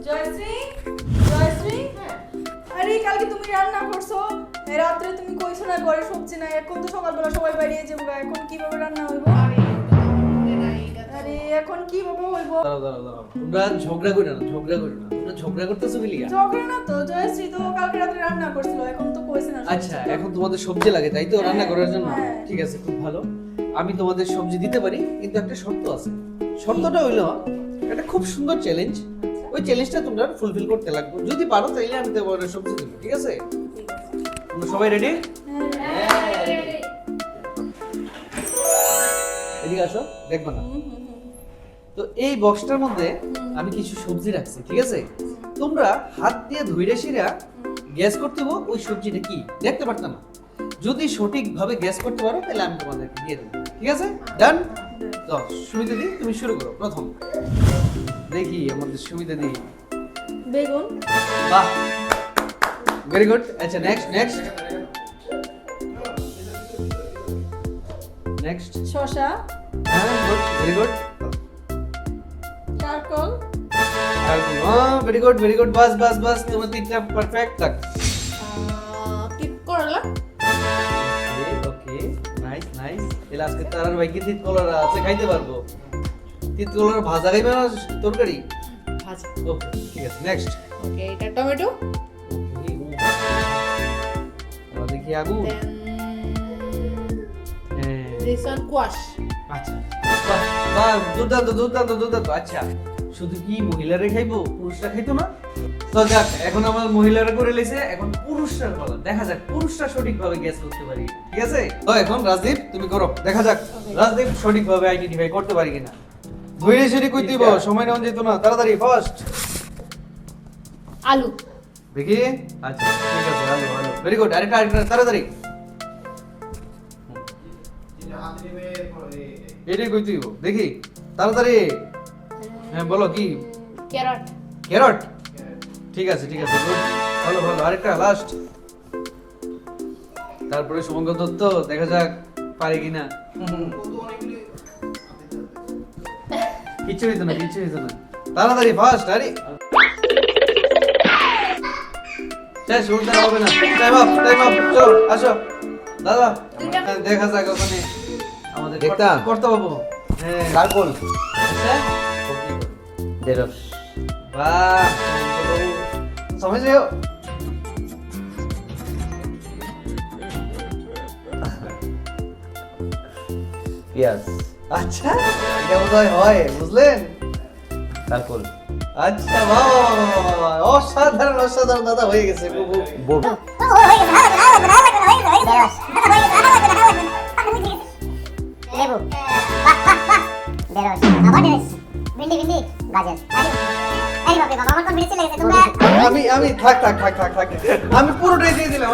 জয়শ্রী জয়শ্রী আরে কালকে তুমি রান্না করছো রাত্রে তুমি কইছো না ঘরে সবজি নাই এখন তো সকালবেলা সবাই বেরিয়ে যাবো এখন কিভাবে রান্না হইব আরে এখন কিভাবে হইব দাঁড়াও তোমরা ঝগড়া করো না তোমরা ঝগড়া করতেছো কি লিগা? ঝগড়া না তো জয়শ্রী তো কালকে রাত্রে রান্না করছিল এখন তো কইছে না আচ্ছা এখন তোমাদের সবজি লাগে তাই তো রান্না করার জন্য হ্যাঁ। ঠিক আছে খুব ভালো আমি তোমাদের সবজি দিতে পারি কিন্তু একটা শর্ত আছে শর্তটা হইলো একটা খুব সুন্দর চ্যালেঞ্জ ওই চ্যালেঞ্জটা তোমরা ফুলফিল করতে লাগবে যদি পারো তাইলে আমি তোমাদের সবজি দেব ঠিক আছে তোমরা সবাই রেডি এদিকে আসো দেখবা না তো এই বক্সটার মধ্যে আমি কিছু সবজি রাখছি ঠিক আছে তোমরা হাত দিয়ে ধুইরে শিরা গ্যাস করতে হবে ওই সবজিটা কি দেখতে পারতাম না যদি সঠিকভাবে গ্যাস করতে পারো তাহলে আমি তোমাদেরকে দিয়ে দেবো ঠিক আছে ডান তো সুমিতা দি তুমি শুরু করো প্রথম দেখি আমাদের সুমিতা দি বেগুন বাহ ভেরি গুড আচ্ছা নেক্সট শসা হ্যাঁ গুড ভেরি গুড কারকল ভেরি গুড বাস তোমার তিনটা পারফেক্ট থাক তিত করলা ওকে নাইস এলা আজকে তারার ভাই কি তিত কলার আছে খাইতে পারবো তিত কলার ভাজা খাইবে না তরকারি ভাজা ওকে ঠিক আছে নেক্সট ওকে এটা টমেটো দেখি আগুন this one কোয়াশ আচ্ছা বাহ দুর্দান্ত আচ্ছা শুধু কি মহিলারে খাইবো পুরুষরা খাইতো না তো যাক এখন আমার মহিলারা করে লেছে এখন পুরুষরা বলা দেখা যাক পুরুষরা সঠিকভাবে গ্যাস করতে পারি ঠিক আছে তো এখন রাজদীপ তুমি করো দেখা যাক রাজদীপ সঠিকভাবে আইডেন্টিফাই করতে পারি কিনা ধৈর্য সেটি কই দিব সময় নেওয়া যেত না তাড়াতাড়ি ফার্স্ট আলু দেখি আচ্ছা ঠিক আছে আলু ভেরি গুড আরেকটা তাড়াতাড়ি এটাই কই দিব দেখি তাড়াতাড়ি হ্যাঁ বলো কি ক্যারট ঠিক আছে good. ভালো আরেকটা লাস্ট তারপরে শুভঙ্কর দত্ত দেখা যাক পারে কিনা কিছু হইতো না তাড়াতাড়ি ফার্স্ট আরে শেষ উল্টা হবে না টাইম আপ চলো আসো দাদা দেখা যাক ওখানে আমাদের দেখতাম। করতে পাবো হ্যাঁ কারকল আচ্ছা ঢেঁড়স वाह समझ रहे हो পেঁয়াজ अच्छा এটা বোধহয় হয় বুঝলেন কারকল আচ্ছা বাহ অসাধারণ দাদা হয়ে গেছে বোট লেবু ঢেঁড়স আবার ঢেঁড়স ভিন্ডি গাজর আরে বাপরে বাবা আমার তো মিলে লেগেছে তোমরা আমি থাক আমি পুরোটাই দিয়ে দিলাম